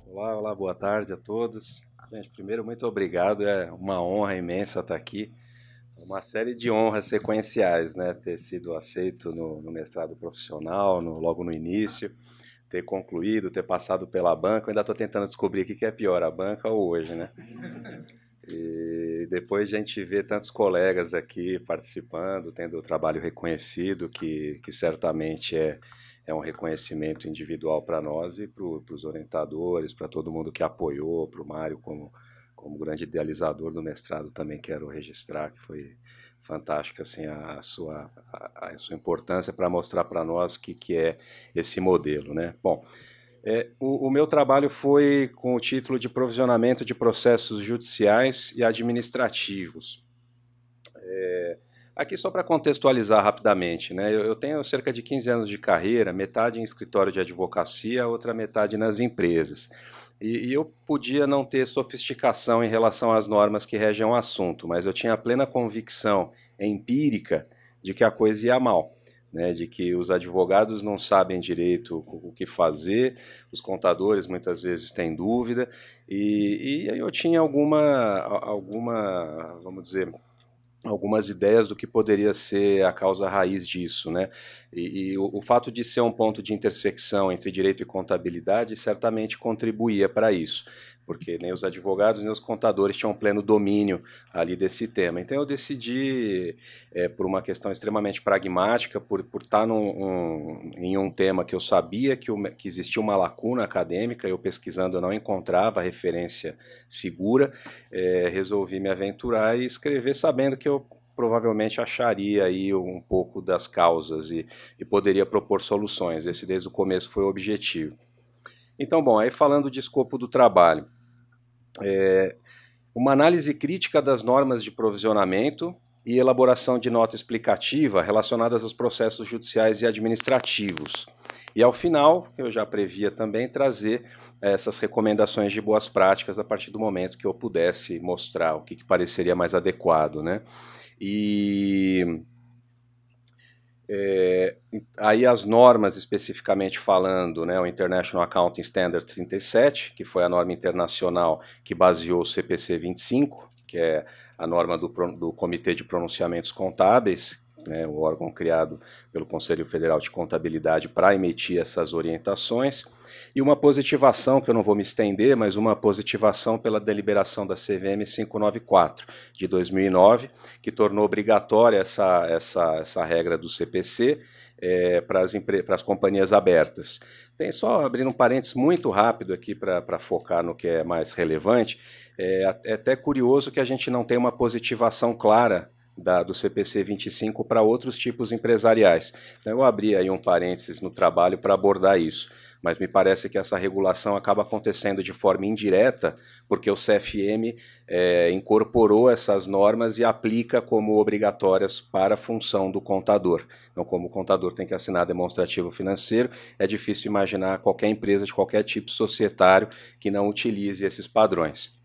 Olá, olá, boa tarde a todos. Gente, primeiro, muito obrigado, é uma honra imensa estar aqui. Uma série de honras sequenciais, né? Ter sido aceito no mestrado profissional, logo no início, ter concluído, ter passado pela banca. Eu ainda estou tentando descobrir o que é pior, a banca ou hoje, né? E depois a gente vê tantos colegas aqui participando, tendo o trabalho reconhecido, que certamente é um reconhecimento individual para nós e para os orientadores, para todo mundo que apoiou, para o Mário como grande idealizador do mestrado também quero registrar, que foi fantástica assim, a sua importância para mostrar para nós o que é esse modelo, né? Bom, o meu trabalho foi com o título de Provisionamento de Processos Judiciais e Administrativos. Aqui só para contextualizar rapidamente, né? Eu tenho cerca de 15 anos de carreira, metade em escritório de advocacia, outra metade nas empresas. E eu podia não ter sofisticação em relação às normas que regem o assunto, mas eu tinha plena convicção empírica de que a coisa ia mal. Né, de que os advogados não sabem direito o que fazer, os contadores muitas vezes têm dúvida, e eu tinha vamos dizer, algumas ideias do que poderia ser a causa raiz disso, né? E o fato de ser um ponto de intersecção entre direito e contabilidade certamente contribuía para isso, porque nem os advogados nem os contadores tinham pleno domínio ali desse tema. Então eu decidi, por uma questão extremamente pragmática, por estar em um tema que eu sabia que existia uma lacuna acadêmica, eu pesquisando eu não encontrava referência segura, resolvi me aventurar e escrever sabendo que eu provavelmente acharia aí um pouco das causas e poderia propor soluções. Esse desde o começo foi o objetivo. Então, bom, aí falando de escopo do trabalho, uma análise crítica das normas de provisionamento e elaboração de nota explicativa relacionadas aos processos judiciais e administrativos. E ao final, eu já previa também trazer essas recomendações de boas práticas a partir do momento que eu pudesse mostrar o que pareceria mais adequado, né? E aí as normas especificamente falando, né, o International Accounting Standard 37, que foi a norma internacional que baseou o CPC 25, que é a norma do Comitê de Pronunciamentos Contábeis, né, o órgão criado pelo Conselho Federal de Contabilidade para emitir essas orientações, e uma positivação, que eu não vou me estender, mas uma positivação pela deliberação da CVM 594 de 2009, que tornou obrigatória essa regra do CPC para as companhias abertas. Tem só, abrindo um parênteses muito rápido aqui para focar no que é mais relevante, é até curioso que a gente não tem uma positivação clara do CPC 25 para outros tipos empresariais. Então eu abri aí um parênteses no trabalho para abordar isso, mas me parece que essa regulação acaba acontecendo de forma indireta, porque o CFM incorporou essas normas e aplica como obrigatórias para a função do contador. Então, como o contador tem que assinar demonstrativo financeiro, é difícil imaginar qualquer empresa de qualquer tipo societário que não utilize esses padrões.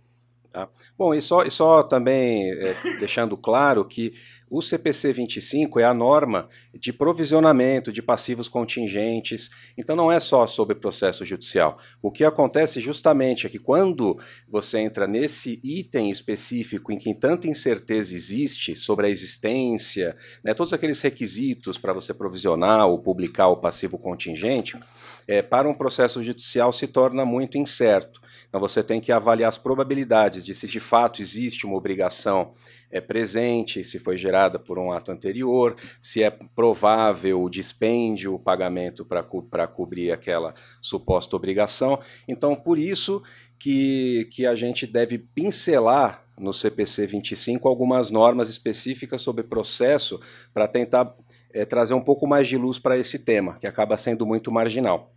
Tá? Bom, e só também deixando claro que o CPC 25 é a norma de provisionamento de passivos contingentes, então não é só sobre processo judicial. O que acontece justamente é que quando você entra nesse item específico em que tanta incerteza existe sobre a existência, né, todos aqueles requisitos para você provisionar ou publicar o passivo contingente, para um processo judicial se torna muito incerto. Então você tem que avaliar as probabilidades de se de fato existe uma obrigação presente, se foi gerada por um ato anterior, se é provável o dispêndio, o pagamento para cobrir aquela suposta obrigação. Então, por isso que a gente deve pincelar no CPC 25 algumas normas específicas sobre processo para tentar trazer um pouco mais de luz para esse tema, que acaba sendo muito marginal.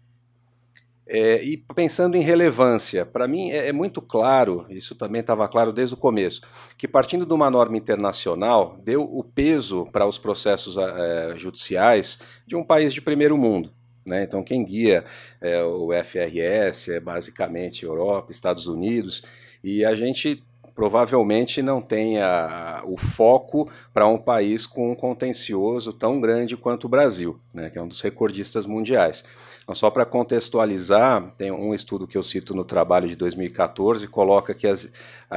E pensando em relevância, para mim é muito claro, isso também estava claro desde o começo, que partindo de uma norma internacional, deu o peso para os processos judiciais de um país de primeiro mundo. Né? Então quem guia o FRS é basicamente Europa, Estados Unidos, e a gente provavelmente não tenha o foco para um país com um contencioso tão grande quanto o Brasil, né, que é um dos recordistas mundiais. Então, só para contextualizar, tem um estudo que eu cito no trabalho de 2014, coloca que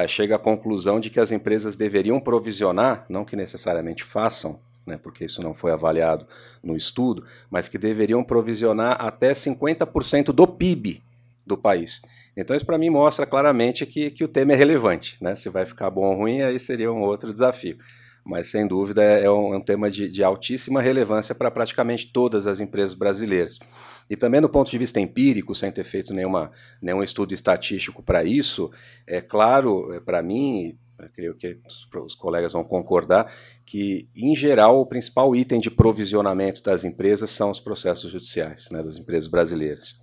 chega à conclusão de que as empresas deveriam provisionar, não que necessariamente façam, né, porque isso não foi avaliado no estudo, mas que deveriam provisionar até 50% do PIB do país. Então isso para mim mostra claramente que o tema é relevante, né? Se vai ficar bom ou ruim, aí seria um outro desafio. Mas sem dúvida é um tema de altíssima relevância para praticamente todas as empresas brasileiras. E também do ponto de vista empírico, sem ter feito nenhum estudo estatístico para isso, é claro para mim, eu creio que os colegas vão concordar, que em geral o principal item de provisionamento das empresas são os processos judiciais, né, das empresas brasileiras.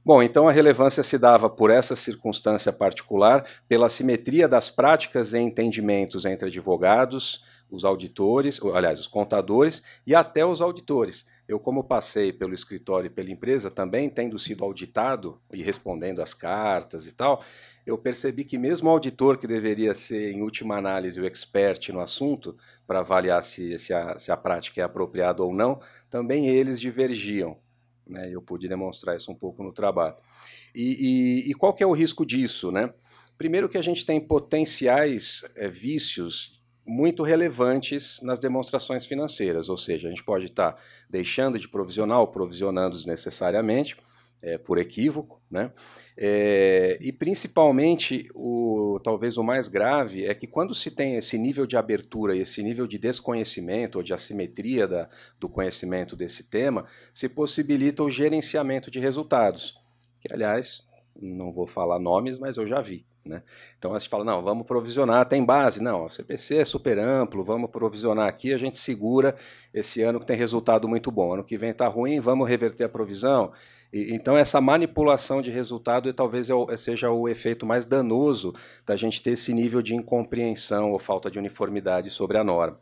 Bom, então a relevância se dava por essa circunstância particular, pela simetria das práticas e entendimentos entre advogados, os auditores, aliás, os contadores e até os auditores. Eu, como passei pelo escritório e pela empresa, também tendo sido auditado e respondendo às cartas e tal, eu percebi que mesmo o auditor, que deveria ser, em última análise, o expert no assunto, para avaliar se a prática é apropriada ou não, também eles divergiam. Né, eu pude demonstrar isso um pouco no trabalho. E qual que é o risco disso? Né? Primeiro que a gente tem potenciais vícios muito relevantes nas demonstrações financeiras, ou seja, a gente pode estar deixando de provisionar ou provisionando desnecessariamente, por equívoco, né? E principalmente, talvez o mais grave é que quando se tem esse nível de abertura e esse nível de desconhecimento ou de assimetria do conhecimento desse tema, se possibilita o gerenciamento de resultados, que aliás, não vou falar nomes, mas eu já vi. Né? Então a gente fala, não, vamos provisionar, tem base, não, o CPC é super amplo, vamos provisionar aqui, a gente segura esse ano que tem resultado muito bom, ano que vem está ruim, vamos reverter a provisão. Então essa manipulação de resultado talvez seja o efeito mais danoso da gente ter esse nível de incompreensão ou falta de uniformidade sobre a norma.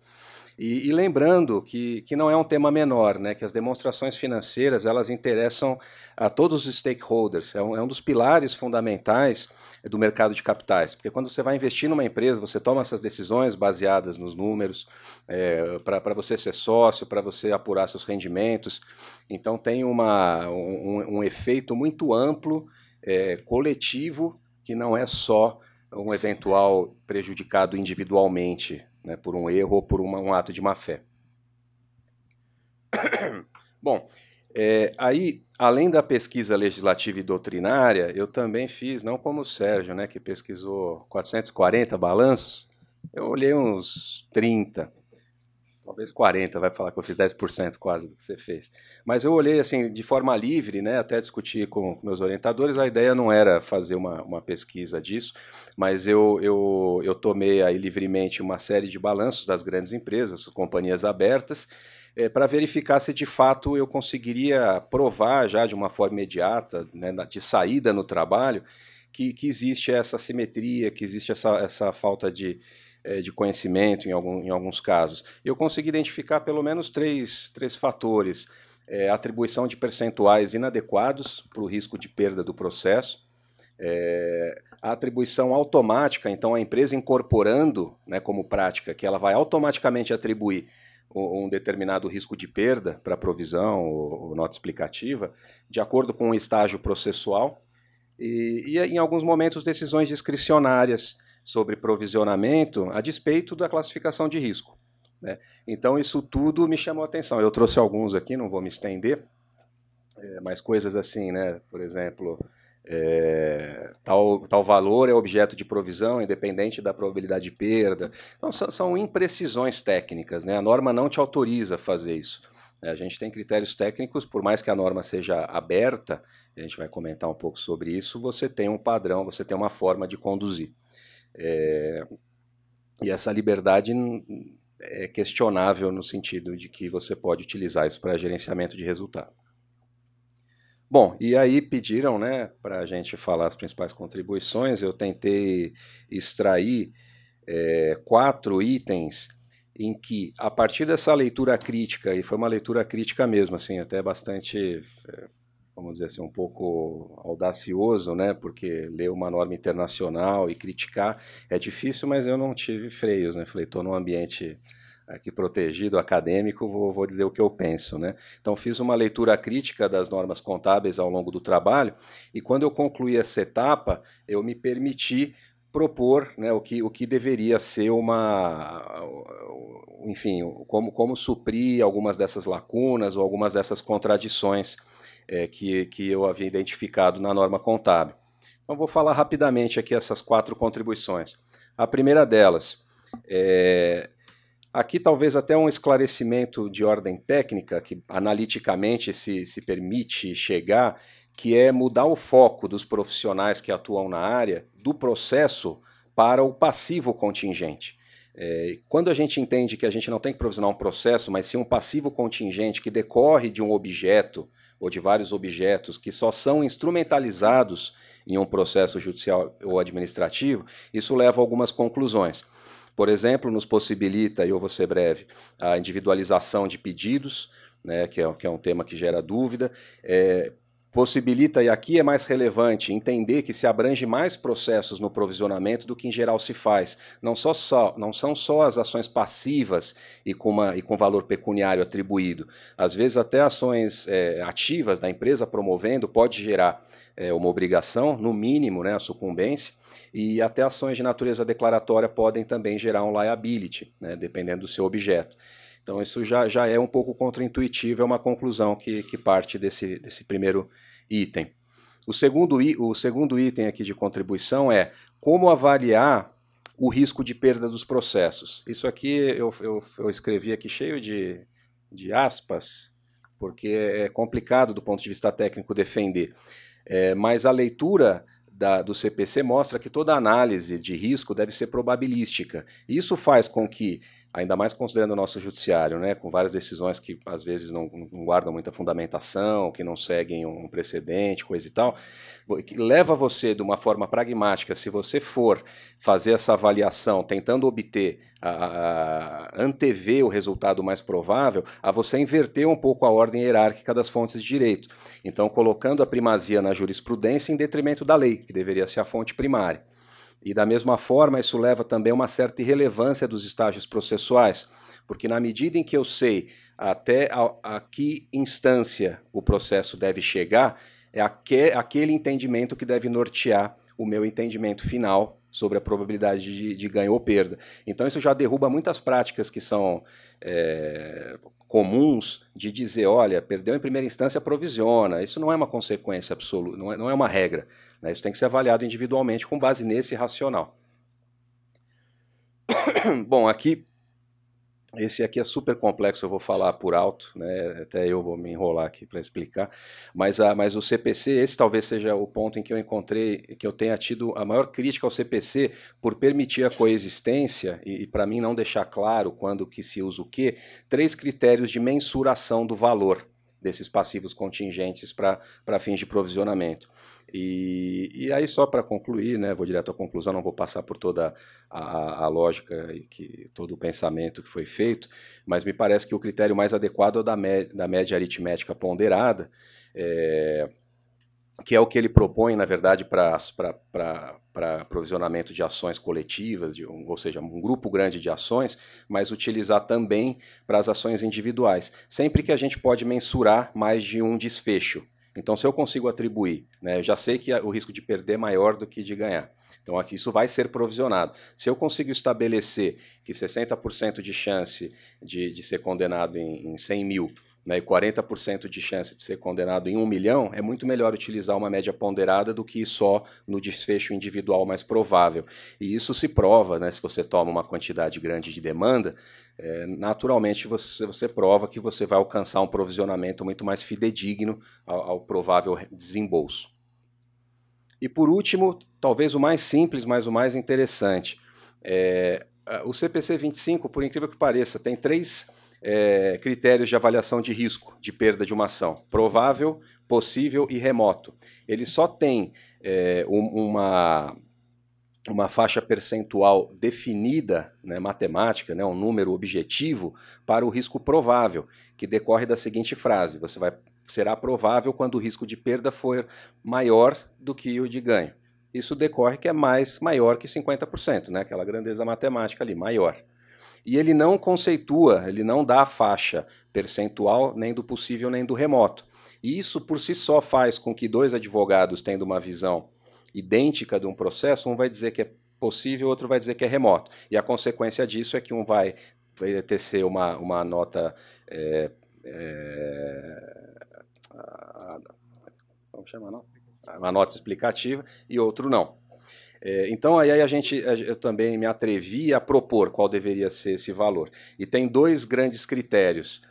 E lembrando que não é um tema menor, né, que as demonstrações financeiras elas interessam a todos os stakeholders, é um dos pilares fundamentais do mercado de capitais, porque quando você vai investir numa empresa, você toma essas decisões baseadas nos números, para você ser sócio, para você apurar seus rendimentos, então tem um efeito muito amplo, coletivo, que não é só um eventual prejudicado individualmente, né, por um erro ou por um ato de má fé. Bom, aí, além da pesquisa legislativa e doutrinária, eu também fiz, não como o Sérgio, né, que pesquisou 440 balanços, eu olhei uns 30, talvez 40, vai falar que eu fiz 10% quase do que você fez. Mas eu olhei assim de forma livre, né, até discutir com meus orientadores, a ideia não era fazer uma pesquisa disso, mas eu tomei aí livremente uma série de balanços das grandes empresas, companhias abertas, para verificar se de fato eu conseguiria provar já de uma forma imediata, né, de saída no trabalho, que existe essa simetria, que existe essa falta de conhecimento em alguns casos. Eu consegui identificar pelo menos três fatores. Atribuição de percentuais inadequados para o risco de perda do processo, a atribuição automática, então a empresa incorporando, né, como prática, que ela vai automaticamente atribuir um determinado risco de perda para provisão ou nota explicativa, de acordo com o estágio processual, e em alguns momentos decisões discricionárias sobre provisionamento a despeito da classificação de risco. Né? Então isso tudo me chamou a atenção. Eu trouxe alguns aqui, não vou me estender, mas coisas assim, né? Por exemplo, tal valor é objeto de provisão independente da probabilidade de perda. Então são imprecisões técnicas, né? A norma não te autoriza a fazer isso. A gente tem critérios técnicos, por mais que a norma seja aberta, a gente vai comentar um pouco sobre isso, você tem um padrão, você tem uma forma de conduzir. E essa liberdade é questionável no sentido de que você pode utilizar isso para gerenciamento de resultado. Bom, e aí pediram, né, para a gente falar as principais contribuições, eu tentei extrair 4 itens em que, a partir dessa leitura crítica, e foi uma leitura crítica mesmo, assim, até bastante vamos dizer assim, um pouco audacioso, né? Porque ler uma norma internacional e criticar é difícil, mas eu não tive freios, né? Falei, estou num ambiente aqui protegido, acadêmico, vou dizer o que eu penso, né? Então fiz uma leitura crítica das normas contábeis ao longo do trabalho e quando eu concluí essa etapa, eu me permiti propor, né, o que deveria ser enfim, como suprir algumas dessas lacunas ou algumas dessas contradições que eu havia identificado na norma contábil. Então vou falar rapidamente aqui essas 4 contribuições. A primeira delas, aqui talvez até um esclarecimento de ordem técnica, que analiticamente se permite chegar, que é mudar o foco dos profissionais que atuam na área do processo para o passivo contingente. Quando a gente entende que a gente não tem que provisionar um processo, mas sim um passivo contingente que decorre de um objeto ou de vários objetos que só são instrumentalizados em um processo judicial ou administrativo, isso leva a algumas conclusões. Por exemplo, nos possibilita, e eu vou ser breve, a individualização de pedidos, né, que é um tema que gera dúvida, possibilita, e aqui é mais relevante, entender que se abrange mais processos no provisionamento do que em geral se faz. Não são só as ações passivas e com valor pecuniário atribuído. Às vezes até ações ativas da empresa promovendo pode gerar uma obrigação, no mínimo, né, a sucumbência, e até ações de natureza declaratória podem também gerar um liability, né, dependendo do seu objeto. Então isso já é um pouco contraintuitivo, é uma conclusão que parte desse primeiro item. O segundo item aqui de contribuição é como avaliar o risco de perda dos processos. Isso aqui eu escrevi aqui cheio de aspas, porque é complicado do ponto de vista técnico defender. Mas a leitura do CPC mostra que toda análise de risco deve ser probabilística. E isso faz com que, ainda mais considerando o nosso judiciário, né, com várias decisões que às vezes não guardam muita fundamentação, que não seguem um precedente, coisa e tal, que leva você de uma forma pragmática, se você for fazer essa avaliação tentando obter, antever o resultado mais provável, a você inverter um pouco a ordem hierárquica das fontes de direito. Então, colocando a primazia na jurisprudência em detrimento da lei, que deveria ser a fonte primária. E da mesma forma, isso leva também a uma certa irrelevância dos estágios processuais, porque na medida em que eu sei até a que instância o processo deve chegar, é aquele entendimento que deve nortear o meu entendimento final sobre a probabilidade de ganho ou perda. Então isso já derruba muitas práticas que são comuns de dizer, olha, perdeu em primeira instância, provisiona. Isso não é uma consequência absoluta, não é uma regra. Né? Isso tem que ser avaliado individualmente com base nesse racional. Bom, esse aqui é super complexo, eu vou falar por alto, né? Até eu vou me enrolar aqui para explicar, mas o CPC, esse talvez seja o ponto em que eu encontrei, que eu tenha tido a maior crítica ao CPC por permitir a coexistência e para mim não deixar claro quando que se usa o quê, 3 critérios de mensuração do valor desses passivos contingentes para fins de provisionamento. E aí só para concluir, né, vou direto à conclusão, não vou passar por toda a lógica e todo o pensamento que foi feito, mas me parece que o critério mais adequado é o da média aritmética ponderada, que é o que ele propõe, na verdade, para provisionamento de ações coletivas, ou seja, um grupo grande de ações, mas utilizar também para as ações individuais, sempre que a gente pode mensurar mais de um desfecho. Então, se eu consigo atribuir, né, eu já sei que o risco de perder é maior do que de ganhar. Então, aqui isso vai ser provisionado. Se eu consigo estabelecer que 60% de chance de ser condenado em 100 mil, né, e 40% de chance de ser condenado em 1 milhão, é muito melhor utilizar uma média ponderada do que ir só no desfecho individual mais provável. E isso se prova, né, se você toma uma quantidade grande de demanda, naturalmente você prova que você vai alcançar um provisionamento muito mais fidedigno ao provável desembolso. E por último, talvez o mais simples, mas o mais interessante, o CPC 25, por incrível que pareça, tem 3 critérios de avaliação de risco de perda de uma ação: provável, possível e remoto. Ele só tem uma faixa percentual definida, né, matemática, um número objetivo para o risco provável, que decorre da seguinte frase: você vai será provável quando o risco de perda for maior do que o de ganho. Isso decorre que é maior que 50%, né? Aquela grandeza matemática ali, maior. E ele não conceitua, ele não dá a faixa percentual nem do possível nem do remoto. E isso por si só faz com que dois advogados tendo uma visão idêntica de um processo, um vai dizer que é possível, outro vai dizer que é remoto. E a consequência disso é que um vai tecer uma nota... como chama, não? Uma nota explicativa e outro não. Então aí eu também me atrevi a propor qual deveria ser esse valor. E tem dois grandes critérios.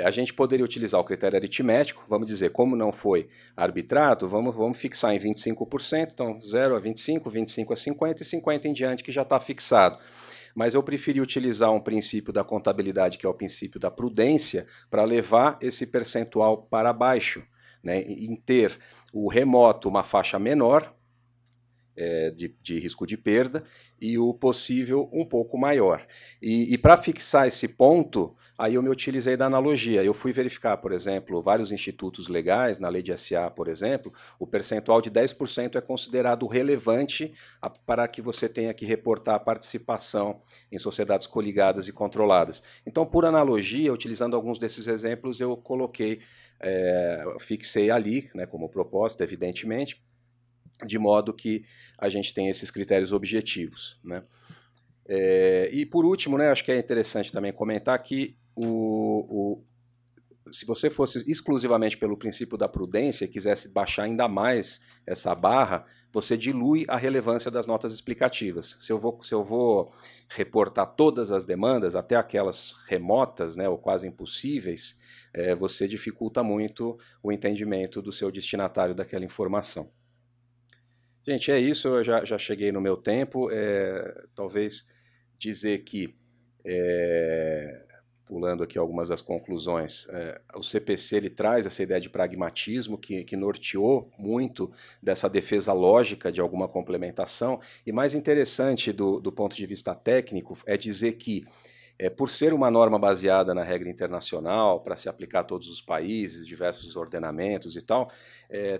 A gente poderia utilizar o critério aritmético, vamos dizer, como não foi arbitrado, vamos fixar em 25%, então 0 a 25, 25 a 50 e 50 em diante, que já está fixado. Mas eu preferi utilizar um princípio da contabilidade, que é o princípio da prudência, para levar esse percentual para baixo, né, em ter o remoto uma faixa menor, de risco de perda, e o possível um pouco maior. E para fixar esse ponto, aí eu me utilizei da analogia. Eu fui verificar, por exemplo, vários institutos legais, na lei de SA, por exemplo, o percentual de 10% é considerado relevante para que você tenha que reportar a participação em sociedades coligadas e controladas. Então, por analogia, utilizando alguns desses exemplos, eu coloquei, fixei ali, né, como proposta, evidentemente, de modo que a gente tem esses critérios objetivos, né? E por último, né, acho que é interessante também comentar que se você fosse exclusivamente pelo princípio da prudência e quisesse baixar ainda mais essa barra, você dilui a relevância das notas explicativas. Se eu vou reportar todas as demandas, até aquelas remotas, né, ou quase impossíveis, você dificulta muito o entendimento do seu destinatário daquela informação. Gente, é isso, eu já cheguei no meu tempo. Talvez dizer que, pulando aqui algumas das conclusões, o CPC ele traz essa ideia de pragmatismo que norteou muito dessa defesa lógica de alguma complementação, e mais interessante do ponto de vista técnico é dizer que, por ser uma norma baseada na regra internacional, para se aplicar a todos os países, diversos ordenamentos e tal,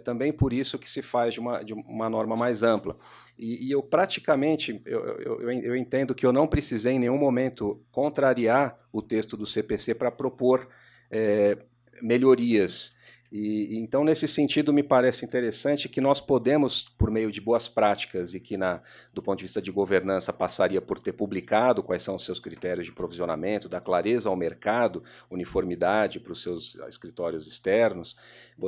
também por isso que se faz de uma norma mais ampla. E eu praticamente, eu entendo que eu não precisei em nenhum momento contrariar o texto do CPC para propor melhorias. Então, nesse sentido, me parece interessante que nós podemos, por meio de boas práticas e que, do ponto de vista de governança, passaria por ter publicado quais são os seus critérios de provisionamento, dar clareza ao mercado, uniformidade para os seus escritórios externos,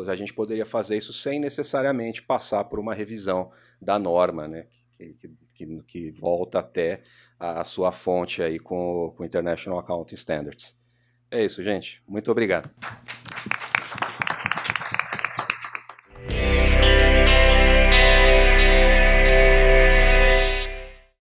a gente poderia fazer isso sem necessariamente passar por uma revisão da norma, né, que volta até a sua fonte aí com o International Accounting Standards. É isso, gente. Muito obrigado.